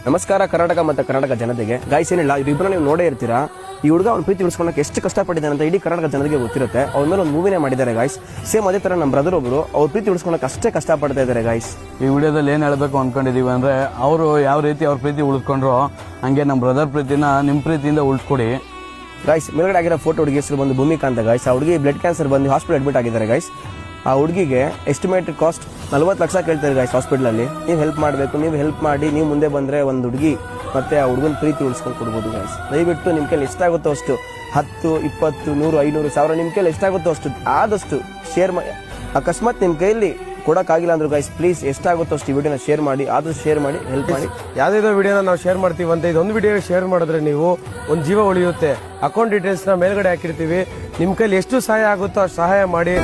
ನಮಸ್ಕಾರ ಕರ್ನಾಟಕ ಮತ್ತು ಕರ್ನಾಟಕ ಜನತೆಗೆ. ಗಾಯ್ಸ್ ಏನಿಲ್ಲ, ಇಬ್ಬರು ನೀವು ನೋಡೇ ಇರ್ತೀರಾ. ಈ ಹುಡುಗ ಅವ್ನ ಪ್ರೀತಿ ಉಳಿಸ್ಕೊಳಕ್ಕೆ ಎಷ್ಟು ಕಷ್ಟಪಟ್ಟಿದ್ದಾನೆ ಅಂತ ಇಡೀ ಕರ್ನಾಟಕ ಜನತೆಗೆ ಗೊತ್ತಿರುತ್ತೆ. ಅವ್ರ ಮೇಲೆ ಒಂದು ಮೂವಿನೇ ಮಾಡಿದ್ದಾರೆ ಗಾಯ್ಸ್. ಸೇಮ್ ಅದೇ ತರ ನಮ್ಮ ಬ್ರದರ್ ಒಬ್ರು ಅವ್ರ ಪ್ರೀತಿ ಉಳಿಸ್ಕೊಳಕ್ಕೆ ಅಷ್ಟೇ ಕಷ್ಟಪಡ್ತಾ ಇದ್ದಾರೆ ಗಾಯ್ಸ್. ಈ ವಿಡಿಯೋದಲ್ಲಿ ಏನ್ ಹೇಳ್ಬೇಕು ಅನ್ಕೊಂಡಿದೀವಿ ಅಂದ್ರೆ, ಅವರು ಯಾವ ರೀತಿ ಅವ್ರ ಪ್ರೀತಿ ಉಳಿಸ್ಕೊಂಡ್ರು ಹಂಗೆ ನಮ್ಮ ಬ್ರದರ್ ಪ್ರೀತಿನ ನಿಮ್ ಪ್ರೀತಿಯಿಂದ ಉಳಿಸ್ಕೊಡಿ ಗಾಯ್ಸ್. ಮೇಲ್ಗಡೆ ಆಗಿರೋ ಫೋಟೋ ಹುಡುಗಿ ಹೆಸರು ಬಂದು ಭೂಮಿಕಾ ಅಂತ ಗಾಯ್ಸ್. ಆ ಹುಡುಗಿ ಬ್ಲಡ್ ಕ್ಯಾನ್ಸರ್ ಬಂದು ಹಾಸ್ಪಿಟಲ್ ಅಡ್ಮಿಟ್ ಆಗಿದ್ದಾರೆ ಗಾಯ್ಸ್. ಆ ಹುಡುಗಿಗೆ ಎಸ್ಟಿಮೇಟೆಡ್ ಕಾಸ್ಟ್ 40 ಲಕ್ಷ ಕೇಳ್ತಾರೆ ಗಾಯ್ಸ್ ಹಾಸ್ಪಿಟಲಲ್ಲಿ. ನೀವು ಹೆಲ್ಪ್ ಮಾಡಬೇಕು, ನೀವು ಹೆಲ್ಪ್ ಮಾಡಿ ನೀವು ಮುಂದೆ ಬಂದರೆ ಒಂದು ಹುಡುಗಿ ಮತ್ತೆ ಆ ಹುಡುಗನ ಪ್ರೀತಿ ಉಳಿಸ್ಕೊಂಡು ಕೊಡ್ಬೋದು ಗಾಯ್ಸ್. ದಯವಿಟ್ಟು ನಿಮ್ಮ ಕೈಲಿ ಎಷ್ಟಾಗುತ್ತೋ ಅಷ್ಟು 10, 20, 100, 500, 1000 ನಿಮ್ಮ ಕೈಲಿ ಎಷ್ಟಾಗುತ್ತೋ ಅಷ್ಟು ಆದಷ್ಟು ಶೇರ್ ಮಾಡಿ. ಅಕಸ್ಮಾತ್ ನಿಮ್ಮ ಕೈಯಲ್ಲಿ ಕೊಡೋಕ್ಕಾಗಿಲ್ಲ ಅಂದ್ರು ಗಾಯ್ಸ್, ಪ್ಲೀಸ್ ಎಷ್ಟಾಗುತ್ತೋ ಅಷ್ಟು ಈ ವಿಡಿಯೋನ ಶೇರ್ ಮಾಡಿ, ಆದಷ್ಟು ಶೇರ್ ಮಾಡಿ, ಹೆಲ್ಪ್ ಮಾಡಿ. ಯಾವುದೇ ವಿಡಿಯೋನ ನಾವು ಶೇರ್ ಮಾಡ್ತೀವಿ ಅಂತ ಇದೊಂದು ವಿಡಿಯೋ ಶೇರ್ ಮಾಡಿದ್ರೆ ನೀವು ಒಂದು ಜೀವ ಉಳಿಯುತ್ತೆ. ಅಕೌಂಟ್ ಡೀಟೇಲ್ಸ್ನ ಮೇಲ್ಗಡೆ ಹಾಕಿರ್ತೀವಿ. ನಿಮ್ಮ ಕೈಲಿ ಎಷ್ಟು ಸಹಾಯ ಆಗುತ್ತೋ ಅಷ್ಟು ಸಹಾಯ ಮಾಡಿ.